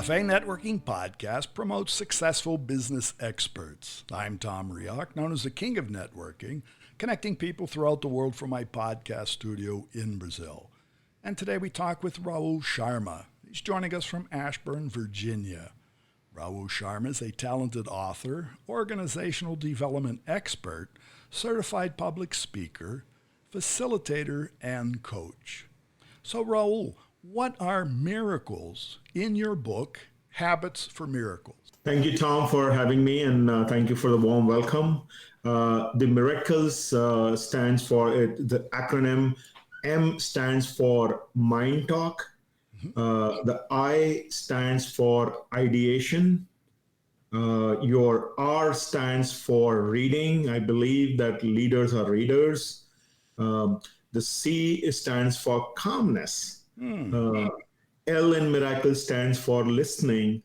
Café and Networking Podcast promotes successful business experts. I'm Tom Reaoch, known as the King of Networking, connecting people throughout the world from my podcast studio in Brazil. And today we talk with Rahul Sharma. He's joining us from Ashburn, Virginia. Rahul Sharma is a talented author, organizational development expert, certified public speaker, facilitator, and coach. So Rahul, what are miracles in your book, Habits for Miracles? Thank you, Tom, for having me, and thank you for the warm welcome. The miracles stands for it. The acronym M stands for Mind Talk. The I stands for ideation. Your R stands for reading. I believe that leaders are readers. The C stands for calmness. L in miracle stands for listening.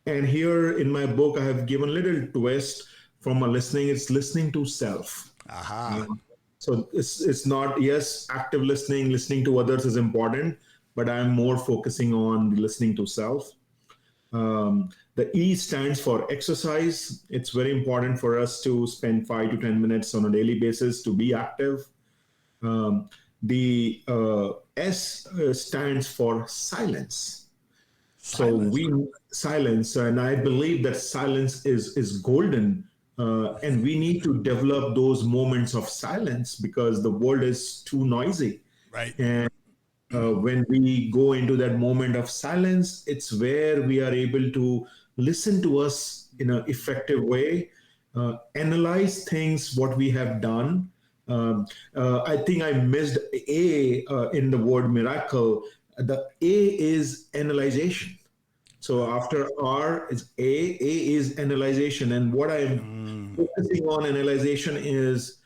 And here in my book, I have given a little twist from a listening. It's listening to self. So it's not, yes, active listening to others is important, but I'm more focusing on listening to self. The E stands for exercise. It's very important for us to spend 5 to 10 minutes on a daily basis to be active. The S stands for silence. Silence, and I believe that silence is golden, and we need to develop those moments of silence because the world is too noisy. Right. And when we go into that moment of silence, it's where we are able to listen to us in an effective way, analyze things, what we have done. I think I missed A in the word miracle. The A is analyzation. So after R is A is analyzation. And what I'm focusing on analyzation is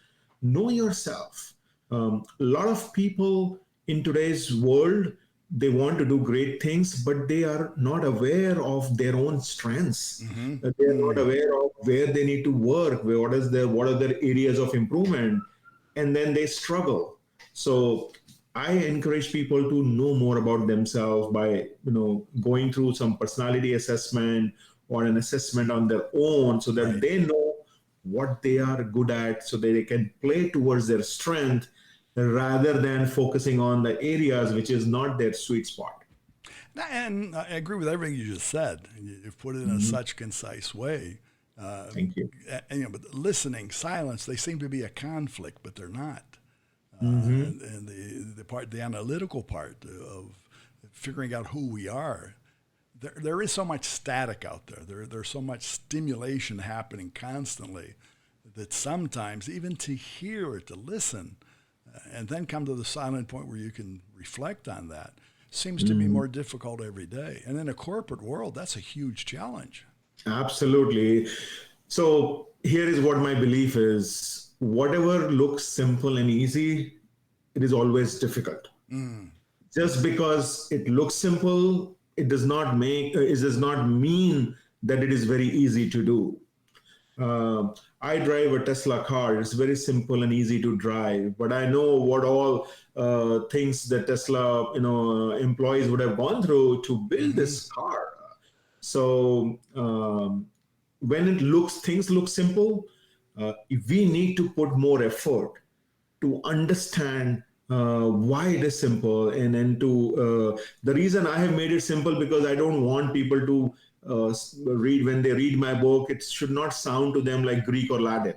know yourself. A lot of people in today's world, they want to do great things, but they are not aware of their own strengths. They are not aware of where they need to work, what are their areas of improvement, and then they struggle. So I encourage people to know more about themselves by, going through some personality assessment or an assessment on their own so that they know what they are good at so that they can play towards their strength rather than focusing on the areas which is not their sweet spot. And I agree with everything you just said. You've put it in such a concise way. Thank you. But listening, silence, they seem to be a conflict, but they're not. And the analytical part of figuring out who we are, there is so much static out there. There's so much stimulation happening constantly that sometimes even to hear or to listen and then come to the silent point where you can reflect on that seems to be more difficult every day. And in a corporate world, that's a huge challenge. Absolutely. So here is what my belief is. Whatever looks simple and easy, it is always difficult. Just because it looks simple, it does not mean that it is very easy to do. I drive a Tesla car. It's very simple and easy to drive, but I know what all things that Tesla, employees would have gone through to build this car. So when things look simple, we need to put more effort to understand why it is simple. And then the reason I have made it simple because I don't want people to when they read my book, it should not sound to them like Greek or Latin.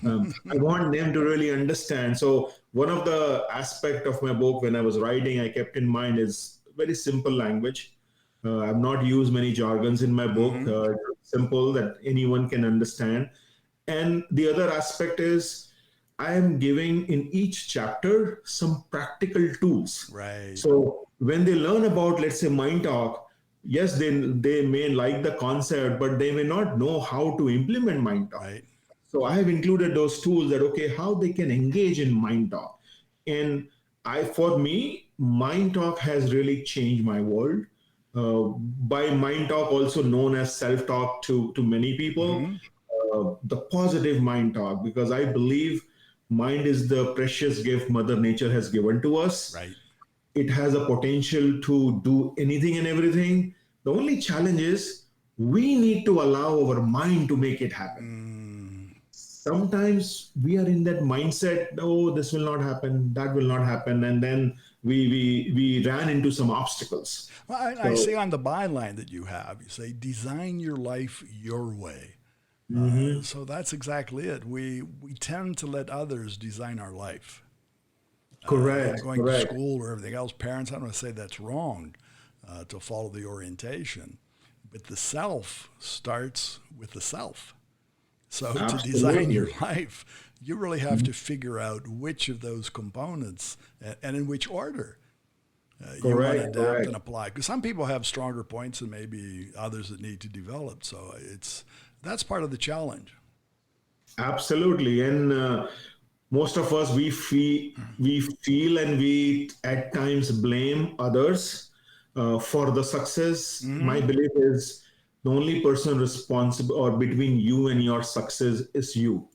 I want them to really understand. So one of the aspects of my book when I was writing, I kept in mind is very simple language. I've not used many jargons in my book. Simple that anyone can understand. And the other aspect is I am giving in each chapter some practical tools. Right. So when they learn about, let's say, Mind Talk, yes, they may like the concept, but they may not know how to implement Mind Talk. Right. So I have included those tools that, how they can engage in Mind Talk. And for me, Mind Talk has really changed my world. By Mind Talk, also known as self-talk to many people, the positive Mind Talk, because I believe mind is the precious gift Mother Nature has given to us. Right. It has a potential to do anything and everything, The only challenge is we need to allow our mind to make it happen. Sometimes we are in that mindset, oh, this will not happen, that will not happen, and then we ran into some obstacles. Well, I see on the byline that you have, you say, design your life your way. So that's exactly it. We tend to let others design our life. Correct. Going to school or everything else, parents, I don't want to say that's wrong to follow the orientation, but the self starts with the self. So to design your life, you really have to figure out which of those components and in which order you want to adapt and apply. Because some people have stronger points than maybe others that need to develop. So that's part of the challenge. Absolutely. And most of us, we feel and we at times blame others for the success. My belief is the only person responsible or between you and your success is you.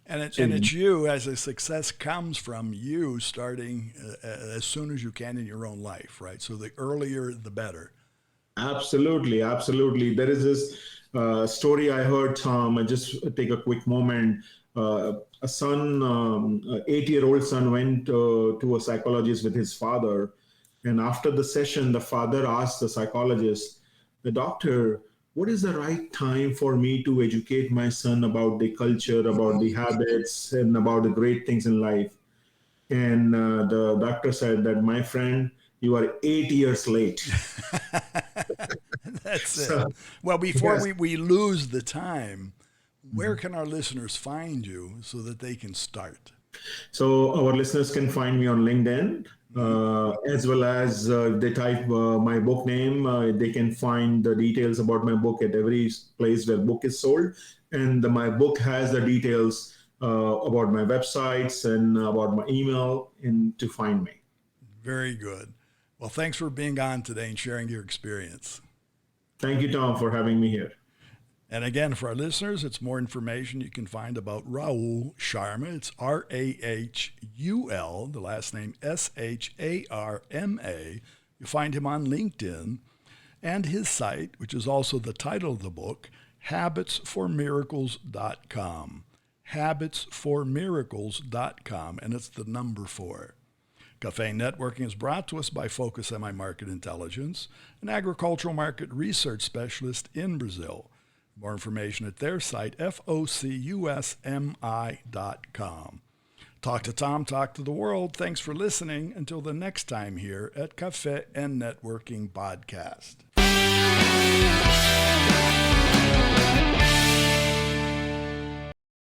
And it's you, as a success comes from you starting as soon as you can in your own life, right? So the earlier, the better. Absolutely. There is this story I heard, Tom. I just take a quick moment. A son, 8-year-old son, went to a psychologist with his father. And after the session, the father asked the psychologist, the doctor, what is the right time for me to educate my son about the culture, about the habits, and about the great things in life? And the doctor said that, my friend, you are 8 years late. That's it. Well, before we lose the time, where can our listeners find you so that they can start? So our listeners can find me on LinkedIn. As well as they type my book name, they can find the details about my book at every place where book is sold. And my book has the details about my websites and about my email to find me. Very good. Well, thanks for being on today and sharing your experience. Thank you, Tom, for having me here. And again, for our listeners, it's more information you can find about Rahul Sharma. It's Rahul, the last name Sharma. You find him on LinkedIn, and his site, which is also the title of the book, habitsformiracles.com. Habitsformiracles.com, and it's the number 4. Café and Networking is brought to us by Focus MI Market Intelligence, an agricultural market research specialist in Brazil. More information at their site, focusmi.com. Talk to Tom, talk to the world. Thanks for listening. Until the next time here at Café and Networking Podcast.